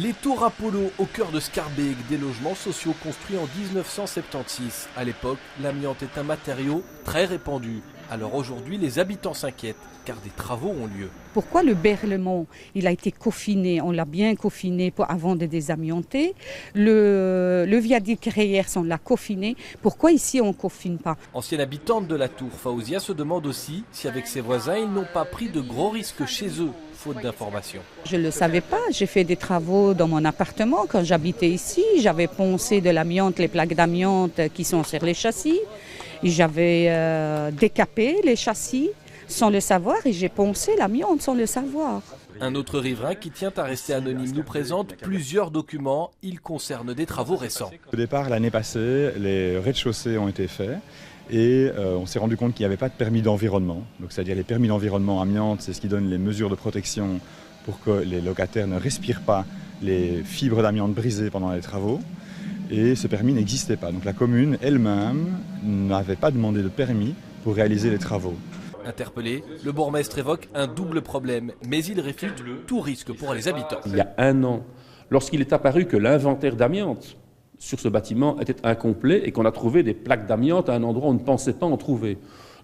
Les tours Apollo au cœur de Schaerbeek, des logements sociaux construits en 1976. À l'époque, l'amiante est un matériau très répandu. Alors aujourd'hui, les habitants s'inquiètent car des travaux ont lieu. Pourquoi le Berlaymont, il a été coffiné, on l'a bien coffiné avant de désamianter. Le viaduc Reyers, on l'a coffiné. Pourquoi ici on ne coffine pas? Ancienne habitante de la tour, Faouzia se demande aussi si avec ses voisins, ils n'ont pas pris de gros risques chez eux, faute d'informations. Je ne le savais pas, j'ai fait des travaux dans mon appartement quand j'habitais ici. J'avais poncé de l'amiante, les plaques d'amiante qui sont sur les châssis. J'avais décapé les châssis sans le savoir et j'ai poncé l'amiante sans le savoir. Un autre riverain qui tient à rester anonyme nous présente plusieurs documents. Ils concernent des travaux récents. Au départ, l'année passée, les rez-de-chaussée ont été faits et on s'est rendu compte qu'il n'y avait pas de permis d'environnement. Donc, c'est-à-dire les permis d'environnement amiante, c'est ce qui donne les mesures de protection pour que les locataires ne respirent pas les fibres d'amiante brisées pendant les travaux. Et ce permis n'existait pas. Donc la commune elle-même n'avait pas demandé de permis pour réaliser les travaux. Interpellé, le bourgmestre évoque un double problème, mais il réfute tout risque pour les habitants. Il y a un an, lorsqu'il est apparu que l'inventaire d'amiante sur ce bâtiment était incomplet et qu'on a trouvé des plaques d'amiante à un endroit où on ne pensait pas en trouver.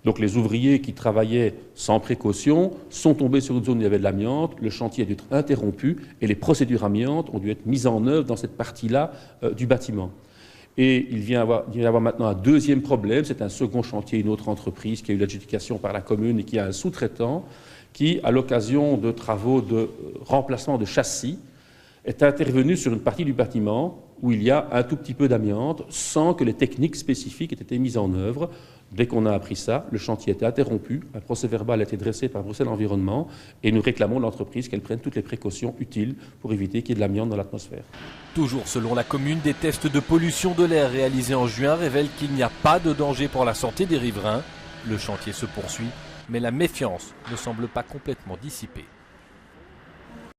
Donc les ouvriers qui travaillaient sans précaution sont tombés sur une zone où il y avait de l'amiante, le chantier a dû être interrompu et les procédures amiantes ont dû être mises en œuvre dans cette partie-là du bâtiment. Et il vient y avoir maintenant un deuxième problème, c'est un second chantier, une autre entreprise qui a eu l'adjudication par la commune et qui a un sous-traitant qui, à l'occasion de travaux de remplacement de châssis, est intervenu sur une partie du bâtiment où il y a un tout petit peu d'amiante sans que les techniques spécifiques aient été mises en œuvre. Dès qu'on a appris ça, le chantier a été interrompu, un procès-verbal a été dressé par Bruxelles Environnement et nous réclamons de l'entreprise qu'elle prenne toutes les précautions utiles pour éviter qu'il y ait de l'amiante dans l'atmosphère. Toujours selon la commune, des tests de pollution de l'air réalisés en juin révèlent qu'il n'y a pas de danger pour la santé des riverains. Le chantier se poursuit, mais la méfiance ne semble pas complètement dissipée.